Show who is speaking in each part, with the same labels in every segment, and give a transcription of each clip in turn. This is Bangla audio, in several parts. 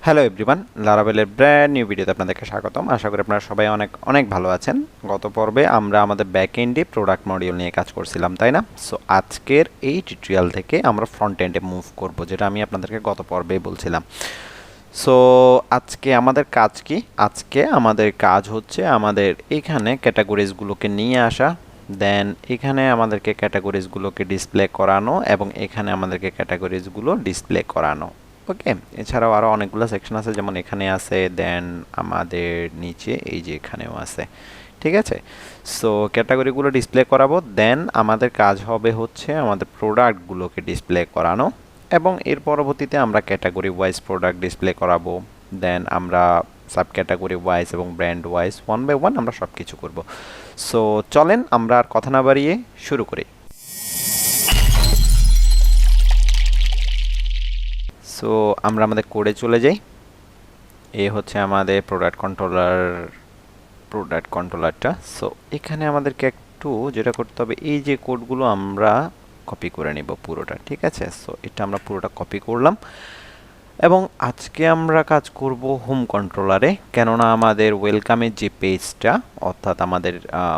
Speaker 1: হ্যালো এভরিওয়ান, লারাভেলের ব্র্যান্ড নিউ ভিডিওতে আপনাদেরকে স্বাগতম। আশা করি আপনারা সবাই অনেক অনেক ভালো আছেন। গত পর্বে আমরা আমাদের ব্যাক এন্ডে প্রোডাক্ট মডিউল নিয়ে কাজ করছিলাম, তাই না? সো আজকের এই টিউটোরিয়াল থেকে আমরা ফ্রন্ট এন্ডে মুভ করব, যেটা আমি আপনাদেরকে গত পর্বেই বলছিলাম। সো আজকে আমাদের কাজ কি? আজকে আমাদের কাজ হচ্ছে আমাদের এখানে ক্যাটাগরিজগুলোকে নিয়ে আসা, দেন এখানে আমাদেরকে ক্যাটাগরিজগুলোকে ডিসপ্লে করানো এবং এখানে আমাদেরকে ক্যাটাগরিজগুলো ডিসপ্লে করানো। ওকে, এছাড়াও আরও অনেকগুলো সেকশন আছে, যেমন এখানে আছে, দেন আমাদের নিচে এই যে এখানেও আছে। ঠিক আছে, সো ক্যাটাগরিগুলো ডিসপ্লে করাবো, দেন আমাদের কাজ হবে হচ্ছে আমাদের প্রোডাক্টগুলোকে ডিসপ্লে করানো এবং এর পরবর্তীতে আমরা ক্যাটাগরি ওয়াইজ প্রোডাক্ট ডিসপ্লে করাবো। দেন আমরা সাব ক্যাটাগরি ওয়াইজ এবং brand wise one by one আমরা সব কিছু করবো। সো চলেন আমরা আর কথা না বাড়িয়ে শুরু করি। সো আমরা আমাদের কোডে চলে যাই। এ হচ্ছে আমাদের প্রোডাক্ট কন্ট্রোলারটা। সো এখানে আমাদেরকে একটু যেটা করতে হবে, এই যে কোডগুলো আমরা কপি করে নিব পুরোটা। ঠিক আছে, সো এটা আমরা পুরোটা কপি করলাম এবং আজকে আমরা কাজ করব হোম কন্ট্রোলারে, কেননা আমাদের ওয়েলকামের যে পেজটা, অর্থাৎ আমাদের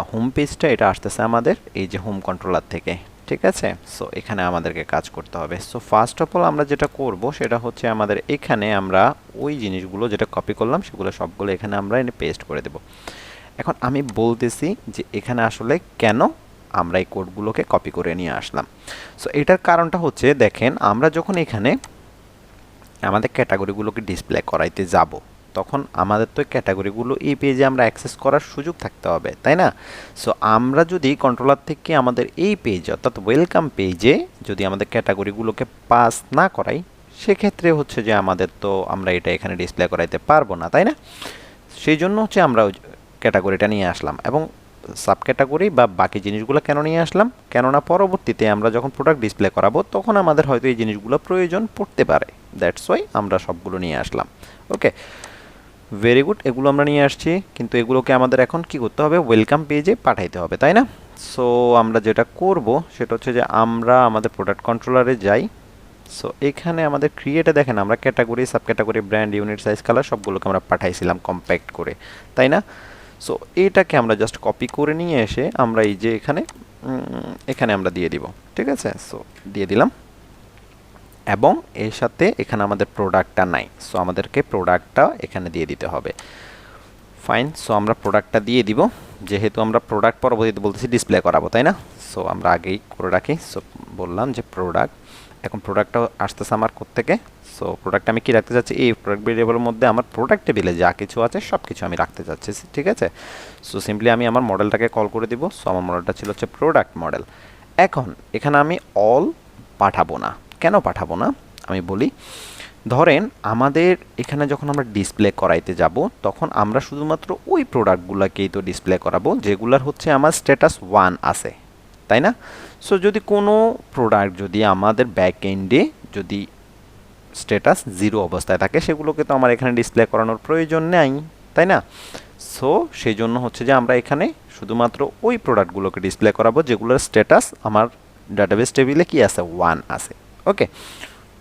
Speaker 1: হোম পেজটা, এটা আসতেছে আমাদের এই যে হোম কন্ট্রোলার থেকে। ঠিক আছে, সো এখানে আমাদেরকে কাজ করতে হবে। সো ফার্স্ট অফ অল আমরা যেটা করব সেটা হচ্ছে আমাদের এখানে আমরা ওই জিনিসগুলো যেটা কপি করলাম সেগুলো সবগুলো এখানে আমরা এনে পেস্ট করে দেব। এখন আমি বলতেছি যে এখানে আসলে কেন আমরা এই কোডগুলোকে কপি করে নিয়ে আসলাম। সো এটার কারণটা হচ্ছে, দেখেন আমরা যখন এখানে আমাদের ক্যাটাগরিগুলোকে ডিসপ্লে করাইতে যাব, তখন আমাদের তো ক্যাটাগরিগুলো এই পেজে আমরা অ্যাক্সেস করার সুযোগ থাকতে হবে, তাই না? সো আমরা যদি কন্ট্রোলার থেকে আমাদের এই পেজ অর্থাৎ ওয়েলকাম পেজে যদি আমাদের ক্যাটাগরিগুলোকে পাস না করাই, সেক্ষেত্রে হচ্ছে যে আমাদের তো আমরা এটা এখানে ডিসপ্লে করাইতে পারবো না, তাই না? সেই জন্য হচ্ছে আমরা ওই ক্যাটাগরিটা নিয়ে আসলাম এবং সাব ক্যাটাগরি বা বাকি জিনিসগুলো কেন নিয়ে আসলাম, কেননা পরবর্তীতে আমরা যখন প্রোডাক্ট ডিসপ্লে করাবো তখন আমাদের হয়তো এই জিনিসগুলো প্রয়োজন পড়তে পারে। দ্যাটস ওয়াই আমরা সবগুলো নিয়ে আসলাম। ওকে, ভেরি গুড, এগুলো আমরা নিয়ে আসছি, কিন্তু এগুলোকে আমাদের এখন কি করতে হবে? ওয়েলকাম পেজে পাঠাইতে হবে, তাই না? সো আমরা যেটা করব সেটা হচ্ছে যে আমরা আমাদের প্রোডাক্ট কন্ট্রোলারে যাই। সো এখানে আমাদের ক্রিয়েটে দেখেন আমরা category, sub category, brand, unit, size, colour সবগুলোকে আমরা পাঠাইছিলাম কম্প্যাক্ট করে, তাই না? সো এটাকে আমরা জাস্ট কপি করে নিয়ে এসে আমরা এই যে এখানে আমরা দিয়ে দিব। ঠিক আছে, সো দিয়ে দিলাম এবং এর সাথে এখানে আমাদের প্রোডাক্টটা নাই, সো আমাদেরকে প্রোডাক্টটা এখানে দিয়ে দিতে হবে। ফাইন, সো আমরা প্রোডাক্টটা দিয়ে দিব, যেহেতু আমরা প্রোডাক্ট পরবর্তীতে বলতেছি ডিসপ্লে করাবো, তাই না? সো আমরা আগেই করে রাখি। সো বললাম যে প্রোডাক্ট, এখন প্রোডাক্টটা আসতেছে আমার কোত্থেকে। সো প্রোডাক্ট আমি কি রাখতে চাচ্ছি, এই প্রোডাক্ট ভেরিয়েবলের মধ্যে আমার প্রোডাক্ট টেবিলে যা কিছু আছে সব কিছু আমি রাখতে চাচ্ছি। ঠিক আছে, সো সিম্পলি আমি আমার মডেলটাকে কল করে দিব। সো আমার মডেলটা ছিল হচ্ছে প্রোডাক্ট মডেল। এখন এখানে আমি অল পাঠাবো না। কেন পাঠাবো না আমি বলি। ধরেন আমাদের এখানে যখন আমরা ডিসপ্লে করাইতে যাব, তখন আমরা শুধুমাত্র ওই প্রোডাক্টগুলোকেই তো ডিসপ্লে করাবো যেগুলার হচ্ছে আমার স্ট্যাটাস 1 আছে, তাই না? সো যদি কোনো প্রোডাক্ট যদি আমাদের ব্যাক এন্ডে যদি স্ট্যাটাস 0 অবস্থায় থাকে, সেগুলোকে তো আমার এখানে ডিসপ্লে করানোর প্রয়োজন নেই, তাই না? সো সেই জন্য হচ্ছে যে আমরা এখানে শুধুমাত্র ওই প্রোডাক্টগুলোকে ডিসপ্লে করাবো যেগুলোর স্ট্যাটাস আমার ডাটাবেস টেবিলে কি আছে, 1 আছে। ওকে,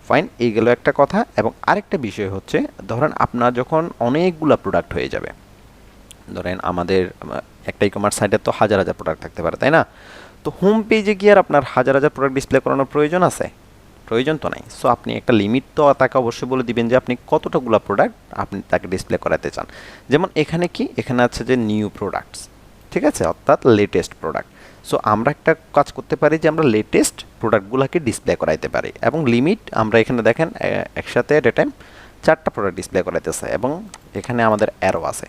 Speaker 1: ফাইন, এই গেল একটা কথা। এবং আরেকটা বিষয় হচ্ছে, ধরেন আপনার যখন অনেকগুলা প্রোডাক্ট হয়ে যাবে, ধরেন আমাদের একটা ই কমার্স সাইটে তো হাজার হাজার প্রোডাক্ট থাকতে পারে, তাই না? তো হোম পেজে গিয়ে আর আপনার হাজার হাজার প্রোডাক্ট ডিসপ্লে করানোর প্রয়োজন আছে? প্রয়োজন তো নাই। সো আপনি একটা লিমিট তো তাকে অবশ্যই বলে দিবেন যে আপনি কতটাগুলো প্রোডাক্ট আপনি তাকে ডিসপ্লে করাতে চান। যেমন এখানে কি, এখানে আছে যে নিউ প্রোডাক্টস, ঠিক আছে, অর্থাৎ লেটেস্ট প্রোডাক্ট। সো আমরা একটা কাজ করতে পারি যে আমরা লেটেস্ট প্রোডাক্টগুলোকে ডিসপ্লে করাইতে পারি এবং লিমিট আমরা এখানে দেখেন একসাথে এট এ টাইম 4টা প্রোডাক্ট ডিসপ্লে করাইতেছে এবং এখানে আমাদের অ্যারো আছে।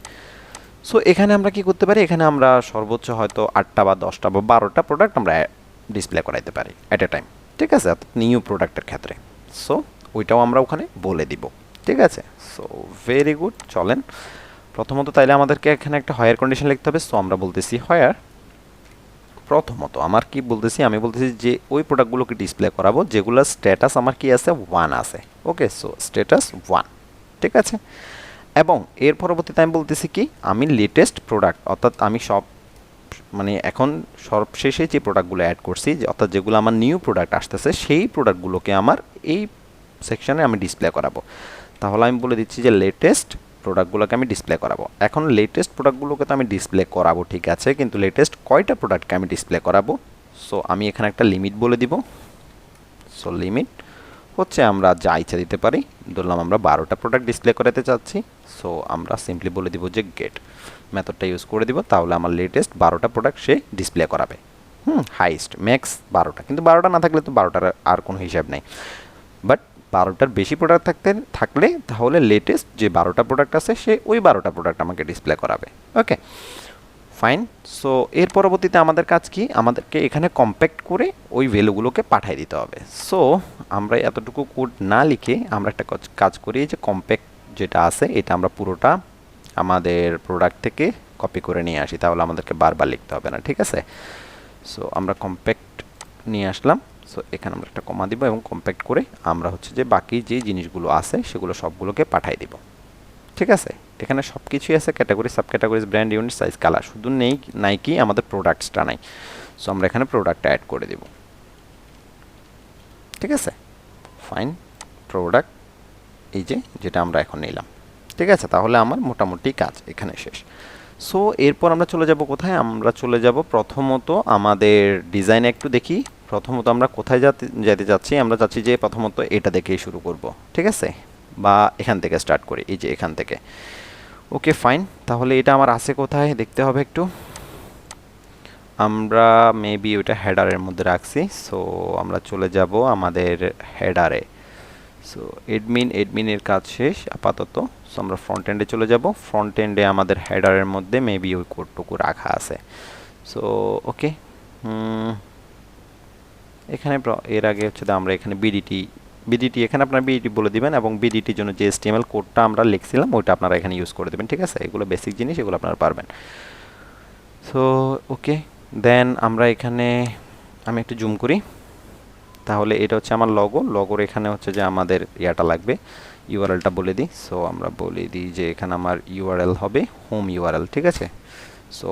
Speaker 1: সো এখানে আমরা কি করতে পারি, এখানে আমরা সর্বোচ্চ হয়তো 8টা বা 10টা বা 12টা প্রোডাক্ট আমরা ডিসপ্লে করাইতে পারি অ্যাট এ টাইম। ঠিক আছে, নিউ প্রোডাক্টের ক্ষেত্রে। সো ওইটাও আমরা ওখানে বলে দিব। ঠিক আছে, সো ভেরি গুড। চলেন প্রথমত তাইলে আমাদেরকে এখানে একটা হায়ার কন্ডিশন লিখতে হবে। সো আমরা বলতেছি হায়ার, প্রথমত আমার কি বলতেছি, আমি বলতেছি যে ওই প্রোডাক্টগুলোকে ডিসপ্লে করাবো যেগুলোর স্ট্যাটাস আমার কি আছে, 1 আছে। ওকে, সো স্ট্যাটাস 1। ঠিক আছে, এবং এর পরবর্তীতে আমি বলতেছি কি, আমি লেটেস্ট প্রোডাক্ট অর্থাৎ আমি সব মানে এখন সবশেষে যে প্রোডাক্টগুলো অ্যাড করছি, অর্থাৎ যেগুলো আমার নিউ প্রোডাক্ট আসতেছে, সেই প্রোডাক্টগুলোকে আমার এই সেকশনে আমি ডিসপ্লে করাবো। তাহলে আমি বলে দিচ্ছি যে লেটেস্ট প্রোডাক্টগুলোকে আমি ডিসপ্লে করাবো। এখন লেটেস্ট প্রোডাক্টগুলোকে তো আমি ডিসপ্লে করাবো, ঠিক আছে, কিন্তু লেটেস্ট কয়টা প্রোডাক্টকে আমি ডিসপ্লে করাবো? সো আমি এখানে একটা লিমিট বলে দিব। সো লিমিট হচ্ছে আমরা যা ইচ্ছা দিতে পারি, ধরলাম আমরা 12টা প্রোডাক্ট ডিসপ্লে করাতে চাচ্ছি। সো আমরা সিম্পলি বলে দিব যে গেট মেথডটা ইউজ করে দিব, তাহলে আমার লেটেস্ট 12টা প্রোডাক্ট সে ডিসপ্লে করাবে। হাইস্ট ম্যাক্স 12টা, কিন্তু 12টা না থাকলে তো 12টার আর কোনো হিসাব নেই, বাট 12টার বেশি প্রোডাক্ট থাকলে তাহলে লেটেস্ট যে 12টা প্রোডাক্ট আছে সে ওই 12টা প্রোডাক্ট আমাকে ডিসপ্লে করাবে। Okay fine. সো এর পরবর্তীতে আমাদের কাজ কি? আমাদেরকে এখানে কম্প্যাক্ট করে ওই ভ্যালুগুলোকে পাঠিয়ে দিতে হবে। সো আমরা এতটুকু কোড না লিখে আমরা একটা কাজ করি, যে কম্প্যাক্ট যেটা আছে এটা আমরা পুরোটা আমাদের প্রোডাক্ট থেকে কপি করে নিয়ে আসি, তাহলে আমাদেরকে বারবার লিখতে হবে না, ঠিক আছে। সো আমরা কম্প্যাক্ট নিয়ে আসলাম। সো এখানে আমরা একটা কমা দিব এবং কম্প্যাক্ট করে আমরা হচ্ছে যে বাকি যে জিনিসগুলো আছে সেগুলো সবগুলোকে পাঠিয়ে দিব, ঠিক আছে। এখানে সব কিছুই আছে, category, sub categories, brand, unit, size, colour, শুধু নাই কি আমাদের প্রোডাক্টসটা নাই। সো আমরা এখানে প্রোডাক্টটা অ্যাড করে দিব, ঠিক আছে। ফাইন, প্রোডাক্ট এই যেটা আমরা এখন নিলাম, ঠিক আছে। তাহলে আমার মোটামুটি কাজ এখানে শেষ। সো এরপর আমরা চলে যাব কোথায়? আমরা চলে যাব প্রথমত আমাদের ডিজাইনে একটু দেখি। প্রথমত আমরা কোথায় যেতে যাচ্ছি? আমরা চাচ্ছি যে প্রথমত এটা দেখেই শুরু করব, ঠিক আছে, বা এখান থেকে স্টার্ট করি, এই যে এখান থেকে। ওকে ফাইন, তাহলে এটা আমার আছে কোথায় দেখতে হবে একটু। আমরা মেবি ওইটা হেডারের মধ্যে রাখছি। সো আমরা চলে যাব আমাদের হেডারে। সো এডমিনের কাজ শেষ আপাতত। সো আমরা ফ্রন্ট এন্ডে চলে যাব। ফ্রন্ট এন্ডে আমাদের হেডারের মধ্যে মেবি ওই কোডটুকু রাখা আছে। সো ওকে, এখানে এর আগে হচ্ছে আমরা এখানে বিডিটি এখানে আপনারা বিডিটি বলে দিবেন, এবং বিডিটির জন্য যে HTML কোডটা আমরা লিখছিলাম ওইটা আপনারা এখানে ইউজ করে দেবেন, ঠিক আছে। এগুলো বেসিক জিনিস, এগুলো আপনারা পারবেন। সো ওকে, দেন আমরা এখানে আমি একটু জুম করি। তাহলে এটা হচ্ছে আমার লগোর এখানে হচ্ছে যে আমাদের ইয়াটা লাগবে, ইউআরএলটা বলে দিই। সো আমরা বলে দিই যে এখানে আমার ইউআরএল হবে হোম ইউআরএল, ঠিক আছে। সো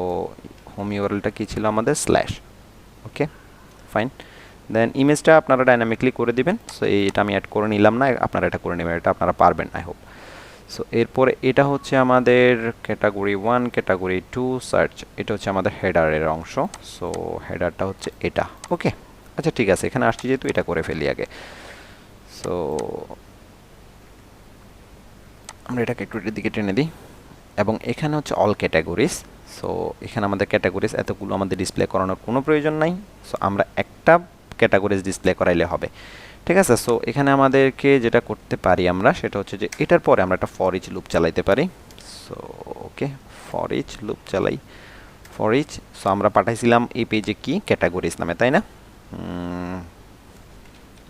Speaker 1: হোম ইউআরএলটা কি ছিল আমাদের স্ল্যাশ। ওকে ফাইন, দেন ইমেজটা আপনারা ডাইনামিকলি করে দিবেন। সো এটা আমি অ্যাড করে নিলাম না, আপনারা এটা করে নেবেন, এটা আপনারা পারবেন আই হোপ। সো এরপরে এটা হচ্ছে আমাদের ক্যাটাগরি 1, ক্যাটাগরি 2 সার্চ, এটা হচ্ছে আমাদের হেডারের অংশ। সো হেডারটা হচ্ছে এটা। ওকে আচ্ছা ঠিক আছে, এখানে আসছি যেহেতু এটা করে ফেলি আগে। সো আমরা এটাকে একটু এর দিকে টেনে দিই, এবং এখানে হচ্ছে অল ক্যাটাগরিজ। সো এখানে আমাদের ক্যাটাগরিজ এতগুলো আমাদের ডিসপ্লে করানোর কোনো প্রয়োজন নাই। সো আমরা একটা ক্যাটাগরিজ ডিসপ্লে করাইলে হবে, ঠিক আছে। সো এখানে আমাদেরকে যেটা করতে পারি আমরা সেটা হচ্ছে যে এটার পরে আমরা একটা ফর ইচ লুপ চালাইতে পারি। So okay, for each loop চালাই, ফর ইচ। সো আমরা পাঠাইছিলাম এই পেজে কি ক্যাটাগরিজ নামে, তাই না?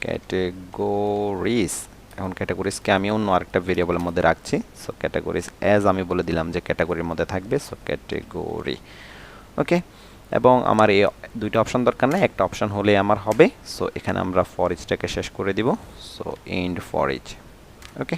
Speaker 1: ক্যাটাগরিজ, এখন ক্যাটাগরিজকে আমি অন্য আরেকটা ভেরিয়েবলের মধ্যে রাখছি। সো ক্যাটাগরিজ অ্যাজ আমি বলে দিলাম যে ক্যাটাগরির মধ্যে থাকবে। সো ক্যাটাগরি, ওকে। এবং আমার এই দুইটা অপশন দরকার নেই, একটা অপশন হলে আমার হবে। সো এখানে আমরা ফর ইচটাকে শেষ করে দিব। সো এন্ড ফর ইচ, ওকে।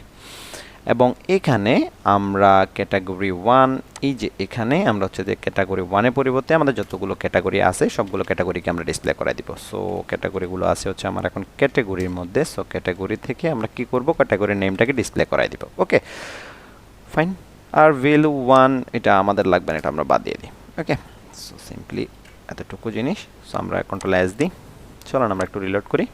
Speaker 1: এবং এখানে আমরা ক্যাটাগরি 1, এই যে এখানে আমরা হচ্ছে যে ক্যাটাগরি 1 এর পরিবর্তে আমাদের যতগুলো ক্যাটাগরি আছে সবগুলো ক্যাটাগরিকে আমরা ডিসপ্লে করাই দিব। সো ক্যাটাগরিগুলো আছে হচ্ছে আমার এখন ক্যাটাগরির মধ্যে। সো ক্যাটাগরি থেকে আমরা কি করব, ক্যাটাগরির নেমটাকে ডিসপ্লে করাই দিব। ওকে ফাইন, আর ভ্যালু 1 এটা আমাদের লাগবে না, এটা আমরা বাদ দিয়ে দিই। ওকে, সো সিম্পলি এতটুকু জিনিস। সো আমরা কন্ট্রোল এস দিই। চলুন আমরা একটু রিলোড করি।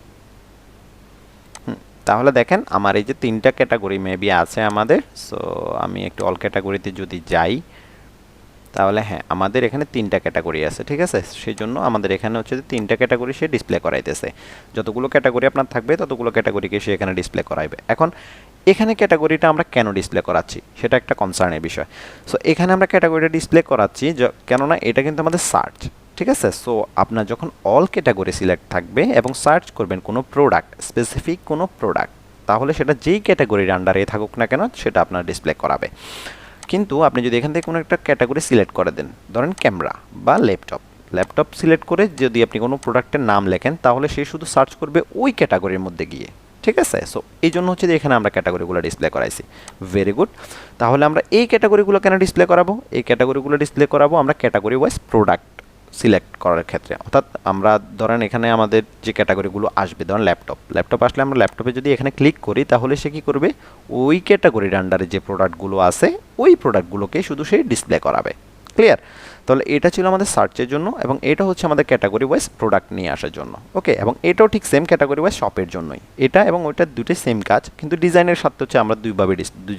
Speaker 1: তাহলে দেখেন আমার এই যে 3টা ক্যাটাগরি মেবি আছে আমাদের। সো আমি একটু অল ক্যাটাগরিতে যদি যাই, তাহলে হ্যাঁ আমাদের এখানে 3টা ক্যাটাগরি আছে, ঠিক আছে। সেই জন্য আমাদের এখানে হচ্ছে যে 3টা ক্যাটাগরি সে ডিসপ্লে করাইতেছে। যতগুলো ক্যাটাগরি আপনার থাকবে ততগুলো ক্যাটাগরিকে সে এখানে ডিসপ্লে করাইবে। এখন এখানে ক্যাটাগরিটা আমরা কেন ডিসপ্লে করাচ্ছি সেটা একটা কনসার্নের বিষয়। সো এখানে আমরা ক্যাটাগরিটা ডিসপ্লে করাচ্ছি কেননা এটা কিন্তু আমাদের সার্চ, ঠিক আছে। সো আপনার যখন অল ক্যাটাগরি সিলেক্ট থাকবে এবং সার্চ করবেন কোনো প্রোডাক্ট, স্পেসিফিক কোনো প্রোডাক্ট, তাহলে সেটা যেই ক্যাটাগরির আন্ডারে থাকুক না কেন সেটা আপনার ডিসপ্লে করাবে। কিন্তু আপনি যদি এখান থেকে কোনো একটা ক্যাটাগরি সিলেক্ট করে দেন, ধরেন ক্যামেরা বা ল্যাপটপ সিলেক্ট করে যদি আপনি কোনো প্রোডাক্টের নাম লেখেন, তাহলে সে শুধু সার্চ করবে ওই ক্যাটাগরির মধ্যে গিয়ে, ঠিক আছে। সো এই জন্য হচ্ছে যে এখানে আমরা ক্যাটাগরিগুলো ডিসপ্লে করাইছি। ভেরি গুড, তাহলে আমরা এই ক্যাটাগরিগুলো কেন ডিসপ্লে করাবো? এই ক্যাটাগরিগুলো ডিসপ্লে করাবো আমরা ক্যাটাগরি ওয়াইজ প্রোডাক্ট সিলেক্ট করার ক্ষেত্রে, অর্থাৎ আমরা ধরেন এখানে আমাদের যে ক্যাটাগরিগুলো আসবে, ধরেন ল্যাপটপ আসলে আমরা ল্যাপটপে যদি এখানে ক্লিক করি তাহলে সে কি করবে, ওই ক্যাটাগরির আন্ডারে যে প্রোডাক্টগুলো আছে ওই প্রোডাক্টগুলোকে শুধু সে ডিসপ্লে করাবে। ক্লিয়ার? তাহলে এটা ছিল আমাদের সার্চের জন্য, এবং এটা হচ্ছে আমাদের ক্যাটাগরি ওয়াইজ প্রোডাক্ট নিয়ে আসার জন্য। ওকে, এবং এটাও ঠিক সেম ক্যাটাগরি ওয়াইজ শপের জন্যই, এটা এবং ওইটা দুটোই সেম কাজ, কিন্তু ডিজাইনের সাথে হচ্ছে আমরা দুই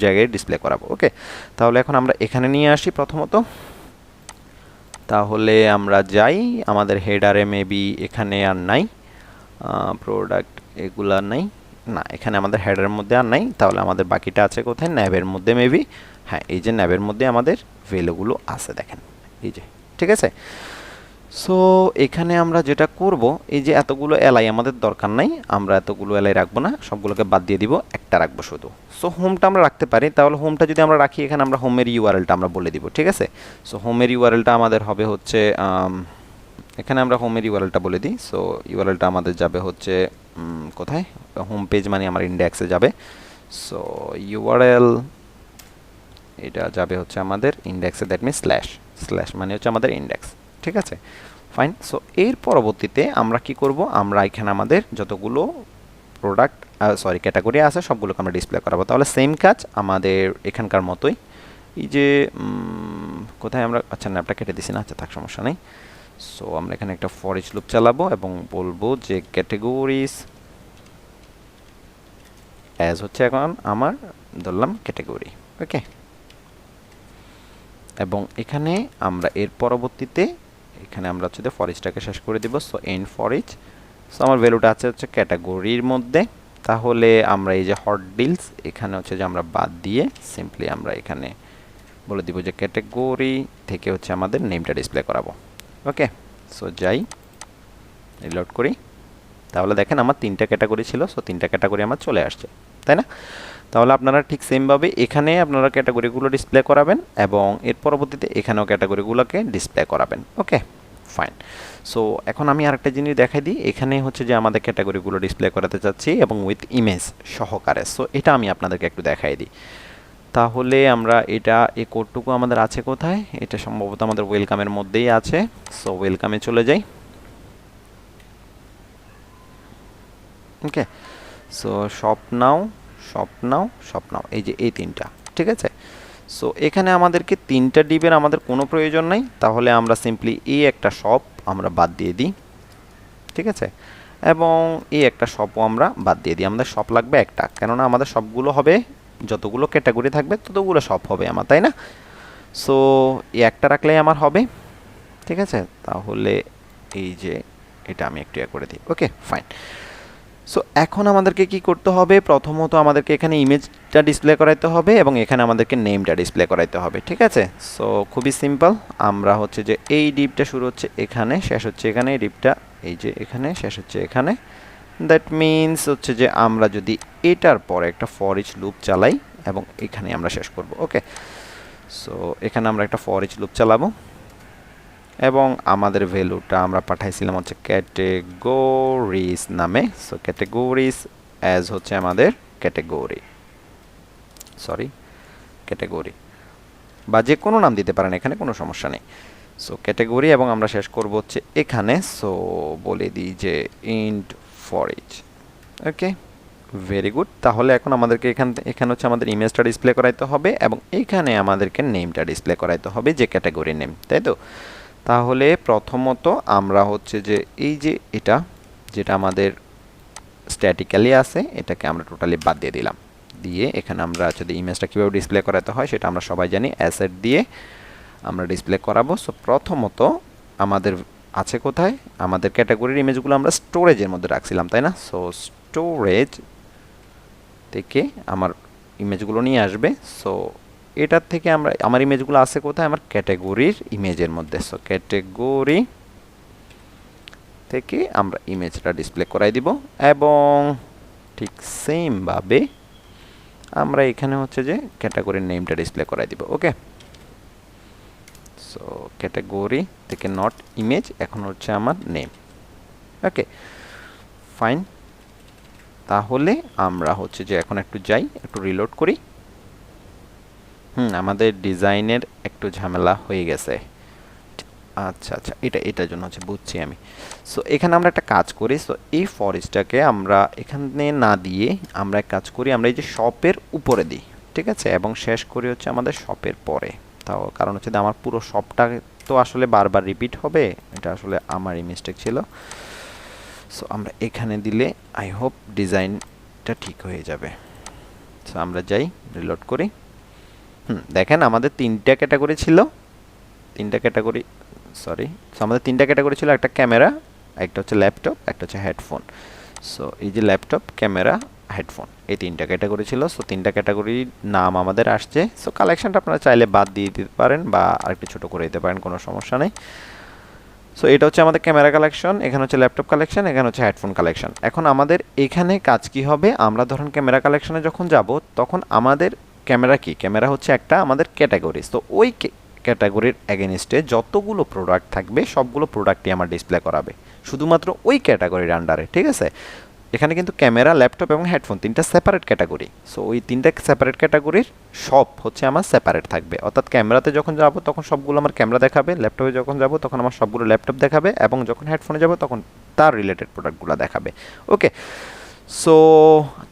Speaker 1: জায়গায় ডিসপ্লে করাবো। ওকে, তাহলে এখন আমরা এখানে নিয়ে আসি প্রথমত। তাহলে আমরা যাই, আমাদের হেডারে মেবি এখানে আর নাই প্রোডাক্ট, এগুলা নাই, না এখানে আমাদের হেডারের মধ্যে আর নাই, তাহলে আমাদের বাকিটা আছে কোথায়, ন্যাবের মধ্যে মেবি। হ্যাঁ, এই যে ন্যাবের মধ্যে আমাদের ভ্যালুগুলো আছে, দেখেন এই যে, ঠিক আছে। সো এখানে আমরা যেটা করব, এই যে এতগুলো এলআই আমাদের দরকার নাই, আমরা এতগুলো এলআই রাখবো না, সবগুলোকে বাদ দিয়ে দিব, একটা রাখবো শুধু। সো হোমটা আমরা রাখতে পারি, তাহলে হোমটা যদি আমরা রাখি, এখানে আমরা হোমের ইউআরএলটা আমরা বলে দিব, ঠিক আছে। সো হোমের ইউআরএলটা আমাদের হবে হচ্ছে, এখানে আমরা হোমের ইউআরএলটা বলে দিই। সো ইউআরএলটা আমাদের যাবে হচ্ছে কোথায়, হোম পেজ মানে আমার ইন্ডেক্সে যাবে। সো ইউআরএল এটা যাবে হচ্ছে আমাদের ইন্ডেক্সে, দ্যাট মিনস স্ল্যাশ মানে হচ্ছে আমাদের ইন্ডেক্স, ঠিক আছে, ফাইন। সো এর পরবর্তীতে আমরা কি করব, আমরা এখানে আমাদের যতগুলো প্রোডাক্ট ক্যাটাগরি আছে সবগুলোকে আমরা ডিসপ্লে করাবো। তাহলে সেম কাজ আমাদের এখানকার মতোই, এই যে কোথায় আমরা, আচ্ছা ন্যাপটা কেটে দিছি না, আচ্ছা থাক, সমস্যা নেই। সো আমরা এখানে একটা ফর ইচ লুপ চালাবো এবং বলবো যে ক্যাটাগরিজ অ্যাজ হচ্ছে এখন আমার ধরলাম ক্যাটাগরি। ওকে, এবং এখানে আমরা এর পরবর্তীতে এখানে আমরা হচ্ছে ফর ইচটাকে শেষ করে দিব। So and for each. সো আমার ভ্যালুটা আছে হচ্ছে ক্যাটাগরির মধ্যে, তাহলে আমরা এই যে হট ডিলস এখানে হচ্ছে যে আমরা বাদ দিয়ে সিম্পলি আমরা এখানে বলে দিব যে ক্যাটাগরি থেকে হচ্ছে আমাদের নেমটা ডিসপ্লে করাবো। ওকে, সো যাই রিলোড করি, তাহলে দেখেন আমার 3টা ক্যাটাগরি ছিল, সো 3টা ক্যাটাগরি আমার চলে আসছে, তাই না? তাহলে আপনারা ঠিক সেমভাবে এখানে আপনারা ক্যাটাগরিগুলো ডিসপ্লে করাবেন এবং এর পরবর্তীতে এখানেও ক্যাটাগরিগুলোকে ডিসপ্লে করাবেন। ওকে, ফাইন। সো এখন আমি আরেকটা জিনিস দেখাই দিই, এখানে হচ্ছে যে আমাদের ক্যাটাগরিগুলো ডিসপ্লে করাতে চাচ্ছি এবং উইথ ইমেজ সহকারে। সো এটা আমি আপনাদেরকে একটু দেখাই দিই। তাহলে আমরা এটা, এই কোডটুকু আমাদের আছে কোথায়, এটা সম্ভবত আমাদের ওয়েলকামের মধ্যেই আছে। সো ওয়েলকামে চলে যাই। ওকে, সো শপ নাও, এই যে এই 3টা, ঠিক আছে। সো এখানে আমাদেরকে 3টা ডিবের আমাদের কোনো প্রয়োজন নাই, তাহলে আমরা সিম্পলি এই একটা শপ আমরা বাদ দিয়ে দিই, ঠিক আছে, এবং এই একটা শপও আমরা বাদ দিয়ে দিই। আমাদের শপ লাগবে একটা, কেননা আমাদের সবগুলো হবে, যতগুলো ক্যাটাগরি থাকবে ততগুলো শপ হবে আমার, তাই না? সো এই একটা রাখলেই আমার হবে, ঠিক আছে। তাহলে এই যে এটা আমি একটু করে দিই। ওকে, ফাইন। সো এখন আমাদেরকে কি করতে হবে, প্রথমত আমাদেরকে এখানে ইমেজটা ডিসপ্লে করাইতে হবে এবং এখানে আমাদেরকে নেমটা ডিসপ্লে করাইতে হবে, ঠিক আছে। সো খুবই সিম্পল, আমরা হচ্ছে যে এই ডিপটা শুরু হচ্ছে এখানে, শেষ হচ্ছে এখানে, এই ডিপটা এই যে এখানে, শেষ হচ্ছে এখানে। দ্যাট মিনস হচ্ছে যে আমরা যদি এটার পরে একটা ফর ইচ লুপ চালাই এবং এখানে আমরা শেষ করব। ওকে, সো এখানে আমরা একটা ফর ইচ লুপ চালাবো এবং আমাদের ভ্যালুটা আমরা পাঠাইছিলাম হচ্ছে ক্যাটেগরিজ নামে। সো ক্যাটেগরিজ অ্যাজ হচ্ছে আমাদের ক্যাটেগরি বা যে কোনো নাম দিতে পারেন, এখানে কোনো সমস্যা নেই। সো ক্যাটেগরি এবং আমরা শেষ করব হচ্ছে এখানে। সো বলে দিই যে int for each. Okay, very good. তাহলে এখন আমাদেরকে এখানে হচ্ছে আমাদের ইমেজটা ডিসপ্লে করাইতে হবে এবং এইখানে আমাদেরকে নেমটা ডিসপ্লে করাইতে হবে, যে ক্যাটাগরি নেম, তাই তো? তাহলে প্রথমত আমরা হচ্ছে যে এই যে এটা যেটা আমাদের স্ট্যাটিক্যালি আছে এটাকে আমরা টোটালি বাদ দিয়ে দিলাম, দিয়ে এখানে আমরা যদি ইমেজটা কীভাবে ডিসপ্লে করাতে হয় সেটা আমরা সবাই জানি, অ্যাসেট দিয়ে আমরা ডিসপ্লে করাবো। সো প্রথমত আমাদের আছে কোথায়, আমাদের ক্যাটাগরির ইমেজগুলো আমরা স্টোরেজের মধ্যে রাখছিলাম, তাই না? সো স্টোরেজ থেকে আমার ইমেজগুলো নিয়ে আসবে। সো এটার থেকে আমার ইমেজগুলো আছে কোথায়, আমার ক্যাটাগরির ইমেজের মধ্যে। সো ক্যাটাগরি থেকে আমরা ইমেজটা ডিসপ্লে করাই দিব এবং ঠিক সেমভাবে আমরা এখানে হচ্ছে যে ক্যাটাগরির নেমটা ডিসপ্লে করাই দিব। ওকে, সো ক্যাটাগরি থেকে নট ইমেজ, এখন হচ্ছে আমার নেম। ওকে, ফাইন। তাহলে আমরা হচ্ছে যে এখন একটু যাই, একটু রিলোড করি। আমাদের ডিজাইনের একটু ঝামেলা হয়ে গেছে। আচ্ছা আচ্ছা, এটার জন্য হচ্ছে, বুঝছি আমি। সো এখানে আমরা একটা কাজ করি, সো এই ফরেস্টটাকে আমরা এখানে না দিয়ে আমরা এক কাজ করি, আমরা এই যে শপের উপরে দিই, ঠিক আছে, এবং শেষ করি হচ্ছে আমাদের শপের পরে। তাও কারণ হচ্ছে যে আমার পুরো শপটা তো আসলে বারবার রিপিট হবে, এটা আসলে আমারই মিস্টেক ছিল। সো আমরা এখানে দিলে আই হোপ ডিজাইনটা ঠিক হয়ে যাবে। সো আমরা যাই, রিলোড করি। দেখেন আমাদের তিনটা ক্যাটাগরি ছিল, তিনটা ক্যাটাগরি, সরি, সো আমাদের তিনটা ক্যাটাগরি ছিল, একটা ক্যামেরা, একটা হচ্ছে ল্যাপটপ, একটা হচ্ছে হেডফোন। সো এই যে ল্যাপটপ, ক্যামেরা, হেডফোন, এই তিনটা ক্যাটাগরি ছিল। সো তিনটা ক্যাটাগরির নাম আমাদের আসছে। সো কালেকশনটা আপনারা চাইলে বাদ দিয়ে দিতে পারেন বা আরেকটু ছোটো করে দিতে পারেন, কোনো সমস্যা নেই। সো এটা হচ্ছে আমাদের ক্যামেরা কালেকশন, এখানে হচ্ছে ল্যাপটপ কালেকশন, এখানে হচ্ছে হেডফোন কালেকশন। এখন আমাদের এখানে কাজ কি হবে, আমরা ধরুন ক্যামেরা কালেকশনে যখন যাব তখন আমাদের ক্যামেরা কি, ক্যামেরা হচ্ছে একটা আমাদের ক্যাটাগরি। তো ওই ক্যাটাগরির এগেনস্টে যতগুলো প্রোডাক্ট থাকবে সবগুলো প্রোডাক্টই আমার ডিসপ্লে করাবে, শুধুমাত্র ওই ক্যাটাগরির আন্ডারে, ঠিক আছে। এখানে কিন্তু ক্যামেরা, ল্যাপটপ এবং হেডফোন তিনটা সেপারেট ক্যাটাগরি। সো ওই তিনটা সেপারেট ক্যাটাগরির সব হচ্ছে আমার সেপারেট থাকবে, অর্থাৎ ক্যামেরাতে যখন যাব তখন সবগুলো আমার ক্যামেরা দেখাবে, ল্যাপটপে যখন যাব তখন আমার সবগুলো ল্যাপটপ দেখাবে, এবং যখন হেডফোনে যাব তখন তার রিলেটেড প্রোডাক্টগুলো দেখাবে। ওকে, সো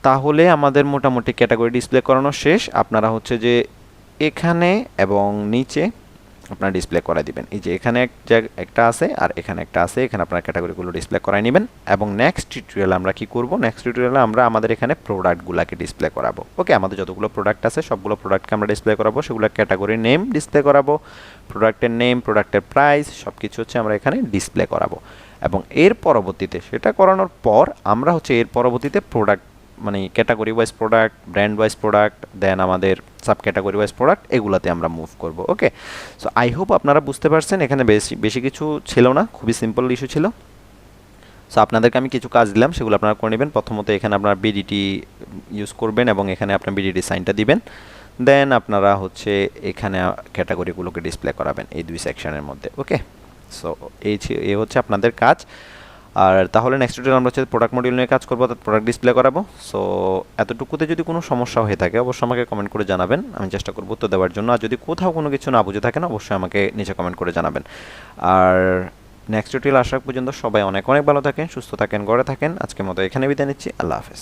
Speaker 1: তাহলে আমাদের মোটামুটি ক্যাটাগরি ডিসপ্লে করানো শেষ। আপনারা হচ্ছে যে এখানে এবং নিচে আপনারা ডিসপ্লে করাই দিবেন, এই যে এখানে একটা আছে আর এখানে একটা আছে, এখানে আপনার ক্যাটাগরিগুলো ডিসপ্লে করাই নেবেন। এবং নেক্সট টিউটোরিয়ালে আমরা কি করব, নেক্সট টিউটোরিয়ালে আমরা আমাদের এখানে প্রোডাক্টগুলোকে ডিসপ্লে করাবো। ওকে, আমাদের যতগুলো প্রোডাক্ট আছে সবগুলো প্রোডাক্টকে আমরা ডিসপ্লে করাবো, সেগুলো ক্যাটাগরি নেম ডিসপ্লে করাবো, প্রোডাক্টের নেম, প্রোডাক্টের প্রাইস, সব কিছু হচ্ছে আমরা এখানে ডিসপ্লে করাবো। এবং এর পরবর্তীতে সেটা করানোর পর আমরা হচ্ছে এর পরবর্তীতে প্রোডাক্ট, মানে category wise product, brand wise product, then আমাদের সাব ক্যাটাগরি ওয়াইজ প্রোডাক্ট, এগুলাতে আমরা মুভ করব। ওকে, সো আই হোপ আপনারা বুঝতে পারছেন, এখানে বেশি বেশি কিছু ছিল না, খুবই সিম্পল ইস্যু ছিল। সো আপনাদেরকে আমি কিছু কাজ দিলাম, সেগুলো আপনারা করে নেবেন। প্রথমত এখানে আপনার বিডিটি ইউজ করবেন এবং এখানে আপনার বিডিটি সাইনটা দিবেন, দেন আপনারা হচ্ছে এখানে ক্যাটাগরিগুলোকে ডিসপ্লে করাবেন এই দুই সেকশনের মধ্যে। ওকে, সো এই হচ্ছে আপনাদের কাজ। আর তাহলে নেক্সট টিউটোরিয়াল আমরা হচ্ছে প্রোডাক্ট মডিউল নিয়ে কাজ করবো, অর্থাৎ প্রোডাক্ট ডিসপ্লে করাবো। সো এতটুকুতে যদি কোনো সমস্যা হয়ে থাকে অবশ্যই আমাকে কমেন্ট করে জানাবেন, আমি চেষ্টা করবো উত্তর দেওয়ার জন্য। আর যদি কোথাও কোনো কিছু না বুঝে থাকেন অবশ্যই আমাকে নিচে কমেন্ট করে জানাবেন। আর নেক্সট টিউটোরিয়াল আসার পর্যন্ত সবাই অনেক অনেক ভালো থাকেন, সুস্থ থাকেন, গড়ে থাকেন। আজকের মতো এখানে বিদায় নিচ্ছি, আল্লাহ হাফেজ।